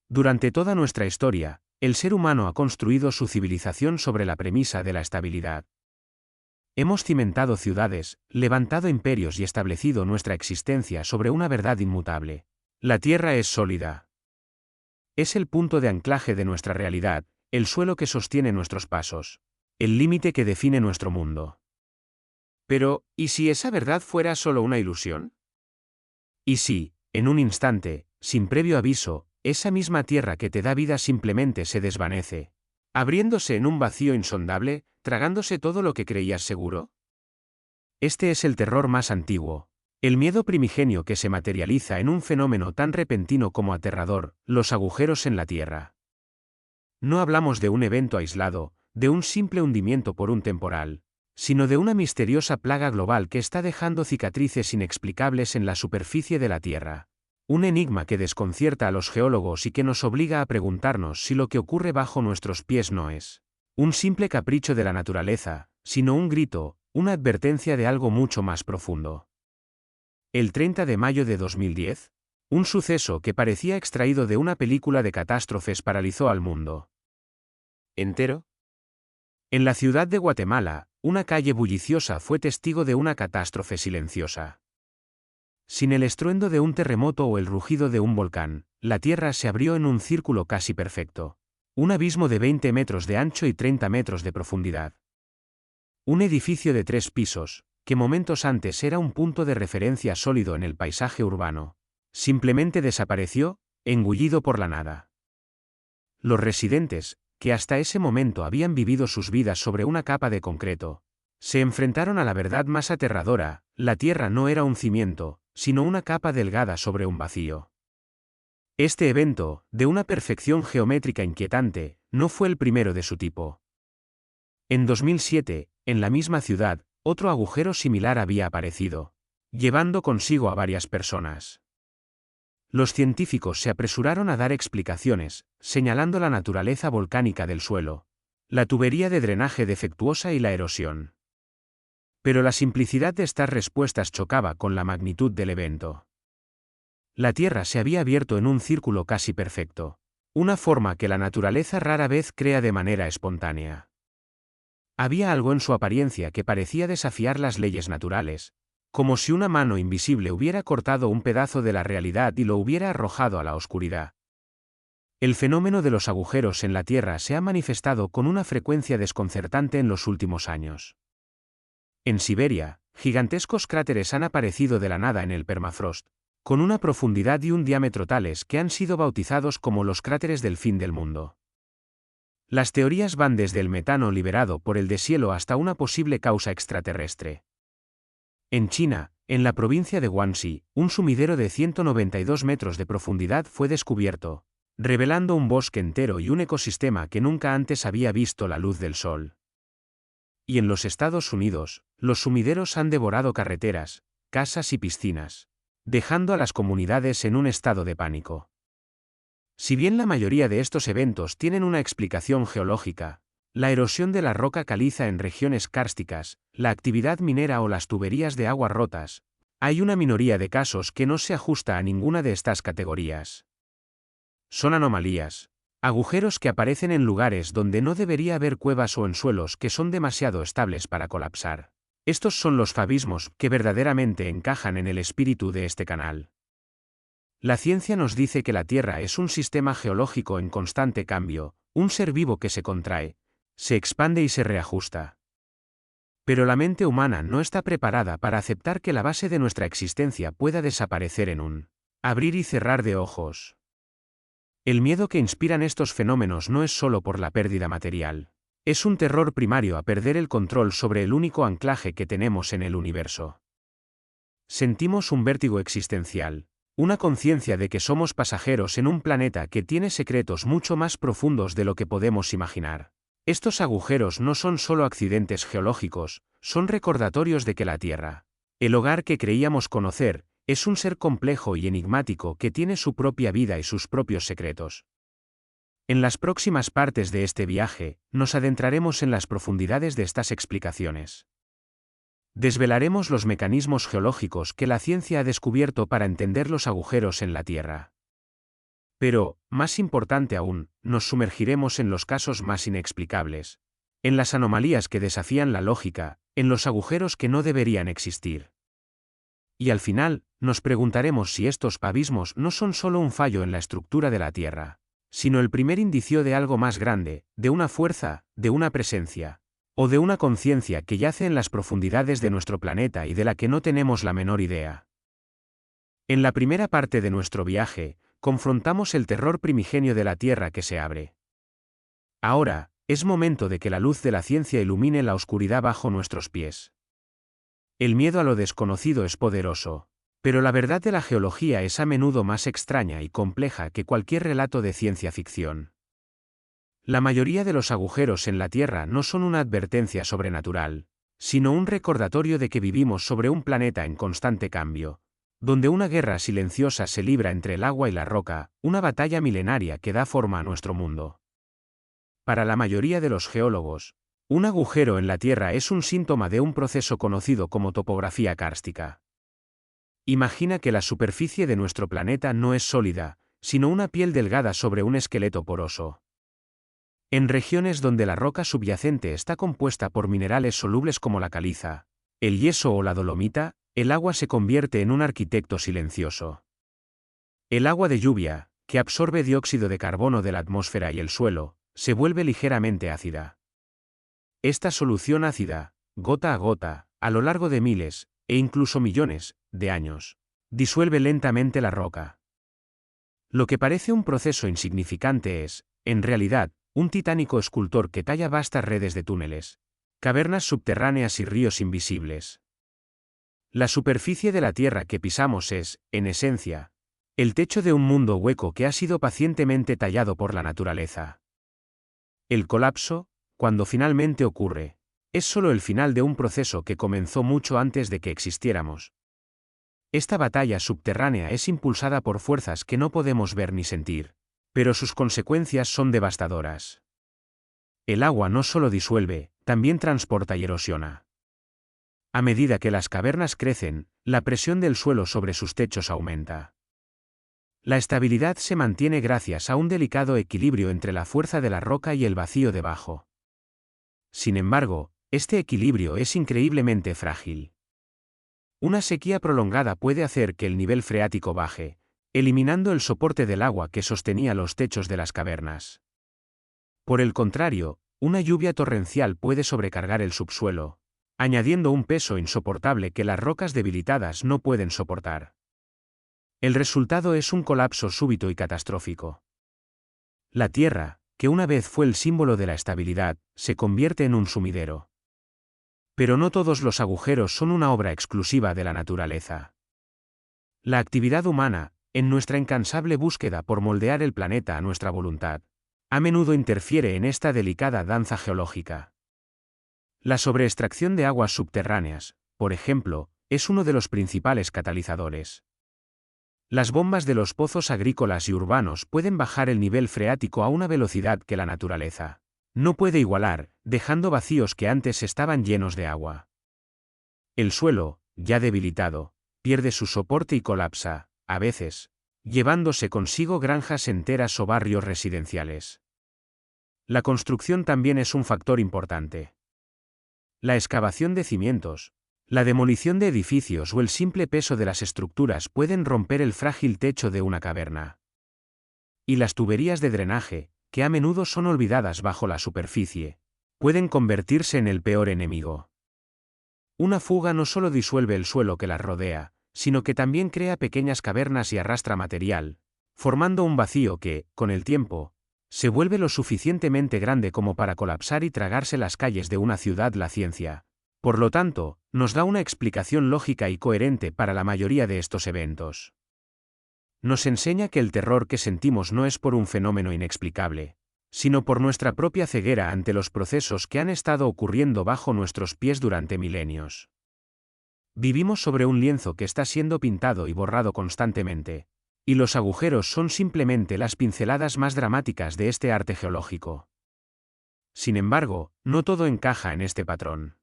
Durante toda nuestra historia, el ser humano ha construido su civilización sobre la premisa de la estabilidad. Hemos cimentado ciudades, levantado imperios y establecido nuestra existencia sobre una verdad inmutable. La Tierra es sólida. Es el punto de anclaje de nuestra realidad, el suelo que sostiene nuestros pasos, el límite que define nuestro mundo. Pero, ¿y si esa verdad fuera solo una ilusión? ¿Y si, en un instante, sin previo aviso, esa misma Tierra que te da vida simplemente se desvanece, abriéndose en un vacío insondable, tragándose todo lo que creías seguro? Este es el terror más antiguo, el miedo primigenio que se materializa en un fenómeno tan repentino como aterrador, los agujeros en la Tierra. No hablamos de un evento aislado, de un simple hundimiento por un temporal, sino de una misteriosa plaga global que está dejando cicatrices inexplicables en la superficie de la Tierra. Un enigma que desconcierta a los geólogos y que nos obliga a preguntarnos si lo que ocurre bajo nuestros pies no es un simple capricho de la naturaleza, sino un grito, una advertencia de algo mucho más profundo. El 30 de mayo de 2010, un suceso que parecía extraído de una película de catástrofes paralizó al mundo entero. En la ciudad de Guatemala, una calle bulliciosa fue testigo de una catástrofe silenciosa. Sin el estruendo de un terremoto o el rugido de un volcán, la tierra se abrió en un círculo casi perfecto. Un abismo de 20 metros de ancho y 30 metros de profundidad. Un edificio de 3 pisos, que momentos antes era un punto de referencia sólido en el paisaje urbano, simplemente desapareció, engullido por la nada. Los residentes, que hasta ese momento habían vivido sus vidas sobre una capa de concreto, se enfrentaron a la verdad más aterradora: la tierra no era un cimiento, sino una capa delgada sobre un vacío. Este evento, de una perfección geométrica inquietante, no fue el primero de su tipo. En 2007, en la misma ciudad, otro agujero similar había aparecido, llevando consigo a varias personas. Los científicos se apresuraron a dar explicaciones, señalando la naturaleza volcánica del suelo, la tubería de drenaje defectuosa y la erosión. Pero la simplicidad de estas respuestas chocaba con la magnitud del evento. La Tierra se había abierto en un círculo casi perfecto, una forma que la naturaleza rara vez crea de manera espontánea. Había algo en su apariencia que parecía desafiar las leyes naturales, como si una mano invisible hubiera cortado un pedazo de la realidad y lo hubiera arrojado a la oscuridad. El fenómeno de los agujeros en la Tierra se ha manifestado con una frecuencia desconcertante en los últimos años. En Siberia, gigantescos cráteres han aparecido de la nada en el permafrost, con una profundidad y un diámetro tales que han sido bautizados como los cráteres del fin del mundo. Las teorías van desde el metano liberado por el deshielo hasta una posible causa extraterrestre. En China, en la provincia de Guangxi, un sumidero de 192 metros de profundidad fue descubierto, revelando un bosque entero y un ecosistema que nunca antes había visto la luz del sol. Y en los Estados Unidos, los sumideros han devorado carreteras, casas y piscinas, dejando a las comunidades en un estado de pánico. Si bien la mayoría de estos eventos tienen una explicación geológica, la erosión de la roca caliza en regiones kársticas, la actividad minera o las tuberías de agua rotas, hay una minoría de casos que no se ajusta a ninguna de estas categorías. Son anomalías, agujeros que aparecen en lugares donde no debería haber cuevas o en suelos que son demasiado estables para colapsar. Estos son los fabismos que verdaderamente encajan en el espíritu de este canal. La ciencia nos dice que la Tierra es un sistema geológico en constante cambio, un ser vivo que se contrae, se expande y se reajusta. Pero la mente humana no está preparada para aceptar que la base de nuestra existencia pueda desaparecer en un abrir y cerrar de ojos. El miedo que inspiran estos fenómenos no es solo por la pérdida material, es un terror primario a perder el control sobre el único anclaje que tenemos en el universo. Sentimos un vértigo existencial, una conciencia de que somos pasajeros en un planeta que tiene secretos mucho más profundos de lo que podemos imaginar. Estos agujeros no son solo accidentes geológicos, son recordatorios de que la Tierra, el hogar que creíamos conocer, es un ser complejo y enigmático que tiene su propia vida y sus propios secretos. En las próximas partes de este viaje, nos adentraremos en las profundidades de estas explicaciones. Desvelaremos los mecanismos geológicos que la ciencia ha descubierto para entender los agujeros en la Tierra. Pero, más importante aún, nos sumergiremos en los casos más inexplicables, en las anomalías que desafían la lógica, en los agujeros que no deberían existir. Y al final, nos preguntaremos si estos abismos no son solo un fallo en la estructura de la Tierra, sino el primer indicio de algo más grande, de una fuerza, de una presencia, o de una conciencia que yace en las profundidades de nuestro planeta y de la que no tenemos la menor idea. En la primera parte de nuestro viaje, confrontamos el terror primigenio de la Tierra que se abre. Ahora, es momento de que la luz de la ciencia ilumine la oscuridad bajo nuestros pies. El miedo a lo desconocido es poderoso, pero la verdad de la geología es a menudo más extraña y compleja que cualquier relato de ciencia ficción. La mayoría de los agujeros en la Tierra no son una advertencia sobrenatural, sino un recordatorio de que vivimos sobre un planeta en constante cambio, donde una guerra silenciosa se libra entre el agua y la roca, una batalla milenaria que da forma a nuestro mundo. Para la mayoría de los geólogos, un agujero en la Tierra es un síntoma de un proceso conocido como topografía kárstica. Imagina que la superficie de nuestro planeta no es sólida, sino una piel delgada sobre un esqueleto poroso. En regiones donde la roca subyacente está compuesta por minerales solubles como la caliza, el yeso o la dolomita, el agua se convierte en un arquitecto silencioso. El agua de lluvia, que absorbe dióxido de carbono de la atmósfera y el suelo, se vuelve ligeramente ácida. Esta solución ácida, gota a gota, a lo largo de miles, e incluso millones, de años, disuelve lentamente la roca. Lo que parece un proceso insignificante es, en realidad, un titánico escultor que talla vastas redes de túneles, cavernas subterráneas y ríos invisibles. La superficie de la Tierra que pisamos es, en esencia, el techo de un mundo hueco que ha sido pacientemente tallado por la naturaleza. El colapso, cuando finalmente ocurre, es solo el final de un proceso que comenzó mucho antes de que existiéramos. Esta batalla subterránea es impulsada por fuerzas que no podemos ver ni sentir, pero sus consecuencias son devastadoras. El agua no solo disuelve, también transporta y erosiona. A medida que las cavernas crecen, la presión del suelo sobre sus techos aumenta. La estabilidad se mantiene gracias a un delicado equilibrio entre la fuerza de la roca y el vacío debajo. Sin embargo, este equilibrio es increíblemente frágil. Una sequía prolongada puede hacer que el nivel freático baje, eliminando el soporte del agua que sostenía los techos de las cavernas. Por el contrario, una lluvia torrencial puede sobrecargar el subsuelo, añadiendo un peso insoportable que las rocas debilitadas no pueden soportar. El resultado es un colapso súbito y catastrófico. La Tierra, que una vez fue el símbolo de la estabilidad, se convierte en un sumidero. Pero no todos los agujeros son una obra exclusiva de la naturaleza. La actividad humana, en nuestra incansable búsqueda por moldear el planeta a nuestra voluntad, a menudo interfiere en esta delicada danza geológica. La sobreextracción de aguas subterráneas, por ejemplo, es uno de los principales catalizadores. Las bombas de los pozos agrícolas y urbanos pueden bajar el nivel freático a una velocidad que la naturaleza no puede igualar, dejando vacíos que antes estaban llenos de agua. El suelo, ya debilitado, pierde su soporte y colapsa, a veces, llevándose consigo granjas enteras o barrios residenciales. La construcción también es un factor importante. La excavación de cimientos, la demolición de edificios o el simple peso de las estructuras pueden romper el frágil techo de una caverna. Y las tuberías de drenaje, que a menudo son olvidadas bajo la superficie, pueden convertirse en el peor enemigo. Una fuga no solo disuelve el suelo que las rodea, sino que también crea pequeñas cavernas y arrastra material, formando un vacío que, con el tiempo, se vuelve lo suficientemente grande como para colapsar y tragarse las calles de una ciudad. La ciencia, por lo tanto, nos da una explicación lógica y coherente para la mayoría de estos eventos. Nos enseña que el terror que sentimos no es por un fenómeno inexplicable, sino por nuestra propia ceguera ante los procesos que han estado ocurriendo bajo nuestros pies durante milenios. Vivimos sobre un lienzo que está siendo pintado y borrado constantemente, y los agujeros son simplemente las pinceladas más dramáticas de este arte geológico. Sin embargo, no todo encaja en este patrón.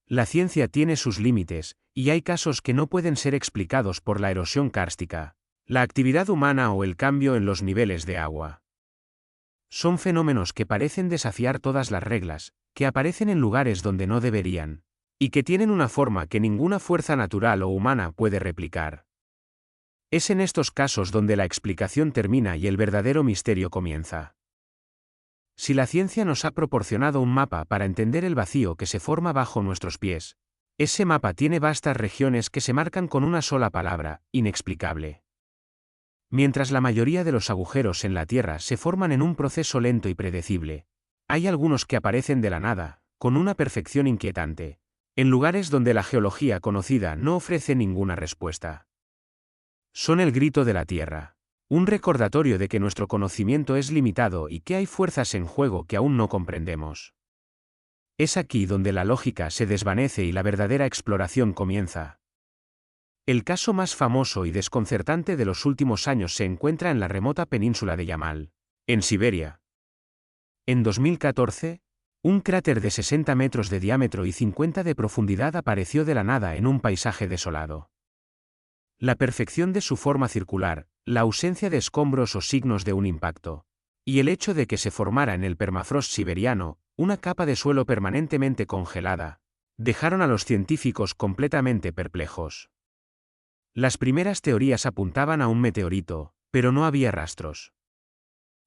La ciencia tiene sus límites, y hay casos que no pueden ser explicados por la erosión kárstica, La actividad humana o el cambio en los niveles de agua. Son fenómenos que parecen desafiar todas las reglas, que aparecen en lugares donde no deberían, y que tienen una forma que ninguna fuerza natural o humana puede replicar. Es en estos casos donde la explicación termina y el verdadero misterio comienza. Si la ciencia nos ha proporcionado un mapa para entender el vacío que se forma bajo nuestros pies, ese mapa tiene vastas regiones que se marcan con una sola palabra: inexplicable. Mientras la mayoría de los agujeros en la Tierra se forman en un proceso lento y predecible, hay algunos que aparecen de la nada, con una perfección inquietante, en lugares donde la geología conocida no ofrece ninguna respuesta. Son el grito de la Tierra, un recordatorio de que nuestro conocimiento es limitado y que hay fuerzas en juego que aún no comprendemos. Es aquí donde la lógica se desvanece y la verdadera exploración comienza. El caso más famoso y desconcertante de los últimos años se encuentra en la remota península de Yamal, en Siberia. En 2014, un cráter de 60 metros de diámetro y 50 de profundidad apareció de la nada en un paisaje desolado. La perfección de su forma circular, la ausencia de escombros o signos de un impacto, y el hecho de que se formara en el permafrost siberiano, una capa de suelo permanentemente congelada, dejaron a los científicos completamente perplejos. Las primeras teorías apuntaban a un meteorito, pero no había rastros.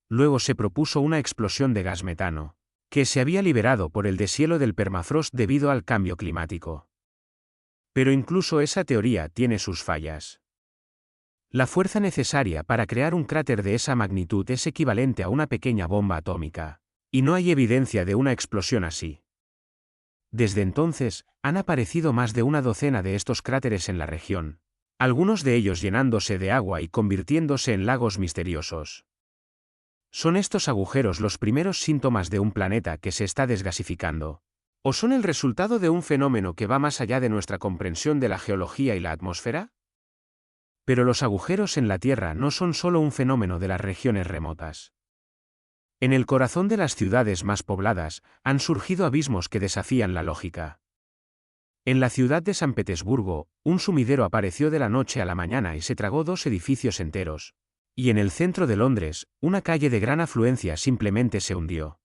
Luego se propuso una explosión de gas metano, que se había liberado por el deshielo del permafrost debido al cambio climático. Pero incluso esa teoría tiene sus fallas. La fuerza necesaria para crear un cráter de esa magnitud es equivalente a una pequeña bomba atómica, y no hay evidencia de una explosión así. Desde entonces, han aparecido más de una docena de estos cráteres en la región, algunos de ellos llenándose de agua y convirtiéndose en lagos misteriosos. ¿Son estos agujeros los primeros síntomas de un planeta que se está desgasificando? ¿O son el resultado de un fenómeno que va más allá de nuestra comprensión de la geología y la atmósfera? Pero los agujeros en la Tierra no son solo un fenómeno de las regiones remotas. En el corazón de las ciudades más pobladas, han surgido abismos que desafían la lógica. En la ciudad de San Petersburgo, un sumidero apareció de la noche a la mañana y se tragó 2 edificios enteros. Y en el centro de Londres, una calle de gran afluencia simplemente se hundió.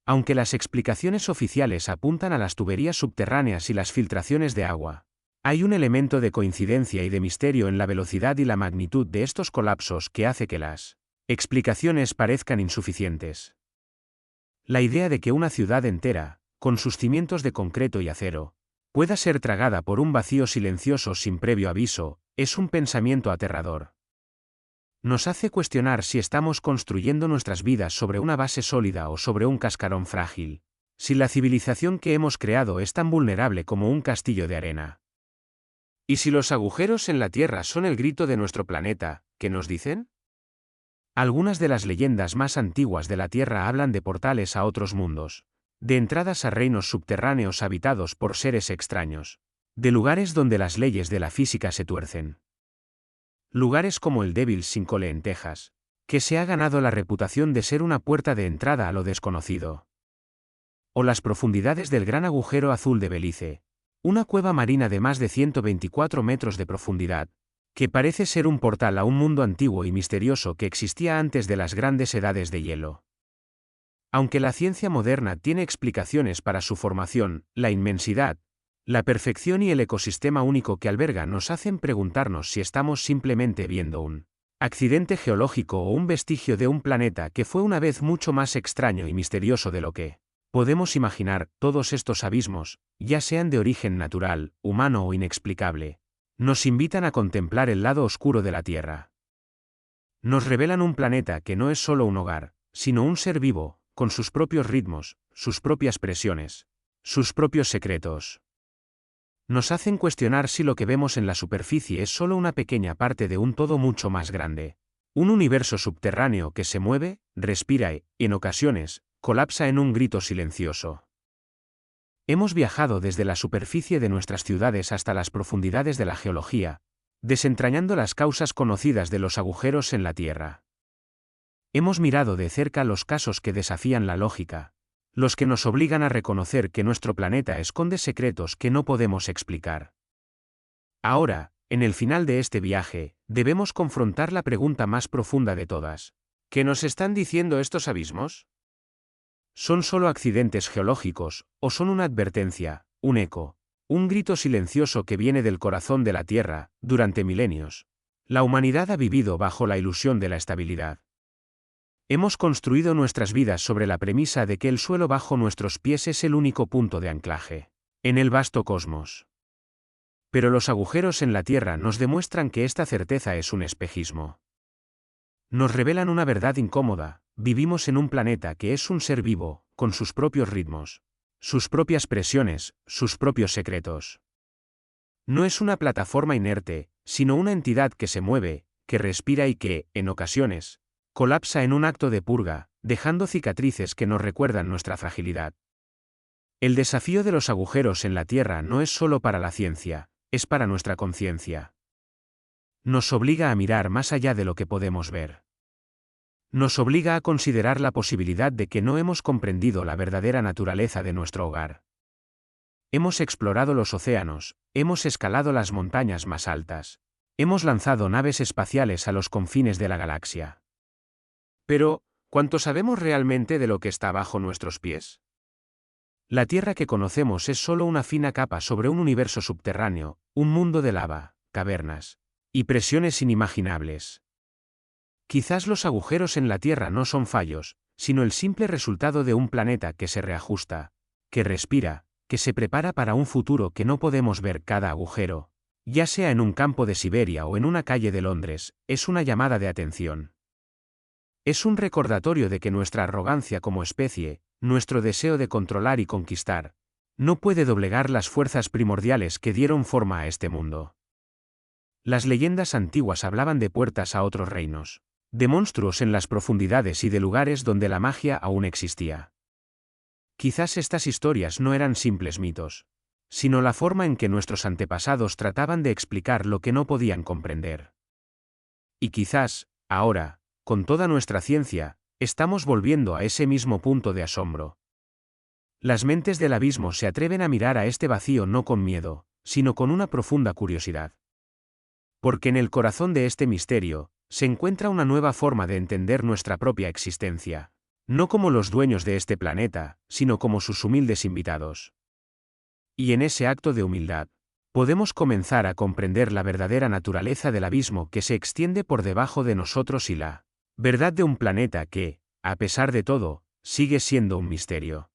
Aunque las explicaciones oficiales apuntan a las tuberías subterráneas y las filtraciones de agua, hay un elemento de coincidencia y de misterio en la velocidad y la magnitud de estos colapsos que hace que las explicaciones parezcan insuficientes. La idea de que una ciudad entera, con sus cimientos de concreto y acero, pueda ser tragada por un vacío silencioso sin previo aviso, es un pensamiento aterrador. Nos hace cuestionar si estamos construyendo nuestras vidas sobre una base sólida o sobre un cascarón frágil, si la civilización que hemos creado es tan vulnerable como un castillo de arena. ¿Y si los agujeros en la Tierra son el grito de nuestro planeta, qué nos dicen? Algunas de las leyendas más antiguas de la Tierra hablan de portales a otros mundos, de entradas a reinos subterráneos habitados por seres extraños, de lugares donde las leyes de la física se tuercen. Lugares como el Devil's Sinkhole en Texas, que se ha ganado la reputación de ser una puerta de entrada a lo desconocido. O las profundidades del Gran Agujero Azul de Belice, una cueva marina de más de 124 metros de profundidad, que parece ser un portal a un mundo antiguo y misterioso que existía antes de las grandes edades de hielo. Aunque la ciencia moderna tiene explicaciones para su formación, la inmensidad, la perfección y el ecosistema único que alberga nos hacen preguntarnos si estamos simplemente viendo un accidente geológico o un vestigio de un planeta que fue una vez mucho más extraño y misterioso de lo que podemos imaginar. Todos estos abismos, ya sean de origen natural, humano o inexplicable, nos invitan a contemplar el lado oscuro de la Tierra. Nos revelan un planeta que no es solo un hogar, sino un ser vivo, con sus propios ritmos, sus propias presiones, sus propios secretos. Nos hacen cuestionar si lo que vemos en la superficie es solo una pequeña parte de un todo mucho más grande. Un universo subterráneo que se mueve, respira y, en ocasiones, colapsa en un grito silencioso. Hemos viajado desde la superficie de nuestras ciudades hasta las profundidades de la geología, desentrañando las causas conocidas de los agujeros en la Tierra. Hemos mirado de cerca los casos que desafían la lógica, los que nos obligan a reconocer que nuestro planeta esconde secretos que no podemos explicar. Ahora, En el final de este viaje, debemos confrontar la pregunta más profunda de todas. ¿Qué nos están diciendo estos abismos? ¿Son solo accidentes geológicos, o son una advertencia, un eco, un grito silencioso que viene del corazón de la Tierra? Durante milenios, la humanidad ha vivido bajo la ilusión de la estabilidad. Hemos construido nuestras vidas sobre la premisa de que el suelo bajo nuestros pies es el único punto de anclaje en el vasto cosmos. Pero los agujeros en la Tierra nos demuestran que esta certeza es un espejismo. Nos revelan una verdad incómoda: vivimos en un planeta que es un ser vivo, con sus propios ritmos, sus propias presiones, sus propios secretos. No es una plataforma inerte, sino una entidad que se mueve, que respira y que, en ocasiones, colapsa en un acto de purga, dejando cicatrices que nos recuerdan nuestra fragilidad. El desafío de los agujeros en la Tierra no es solo para la ciencia, es para nuestra conciencia. Nos obliga a mirar más allá de lo que podemos ver. Nos obliga a considerar la posibilidad de que no hemos comprendido la verdadera naturaleza de nuestro hogar. Hemos explorado los océanos, hemos escalado las montañas más altas, hemos lanzado naves espaciales a los confines de la galaxia. Pero, ¿cuánto sabemos realmente de lo que está bajo nuestros pies? La Tierra que conocemos es solo una fina capa sobre un universo subterráneo, un mundo de lava, cavernas y presiones inimaginables. Quizás los agujeros en la Tierra no son fallos, sino el simple resultado de un planeta que se reajusta, que respira, que se prepara para un futuro que no podemos ver. Cada agujero, ya sea en un campo de Siberia o en una calle de Londres, es una llamada de atención. Es un recordatorio de que nuestra arrogancia como especie, nuestro deseo de controlar y conquistar, no puede doblegar las fuerzas primordiales que dieron forma a este mundo. Las leyendas antiguas hablaban de puertas a otros reinos, de monstruos en las profundidades y de lugares donde la magia aún existía. Quizás estas historias no eran simples mitos, sino la forma en que nuestros antepasados trataban de explicar lo que no podían comprender. Y quizás, ahora, con toda nuestra ciencia, estamos volviendo a ese mismo punto de asombro. Las mentes del abismo se atreven a mirar a este vacío no con miedo, sino con una profunda curiosidad. Porque en el corazón de este misterio, se encuentra una nueva forma de entender nuestra propia existencia, no como los dueños de este planeta, sino como sus humildes invitados. Y en ese acto de humildad, podemos comenzar a comprender la verdadera naturaleza del abismo que se extiende por debajo de nosotros y la verdad de un planeta que, a pesar de todo, sigue siendo un misterio.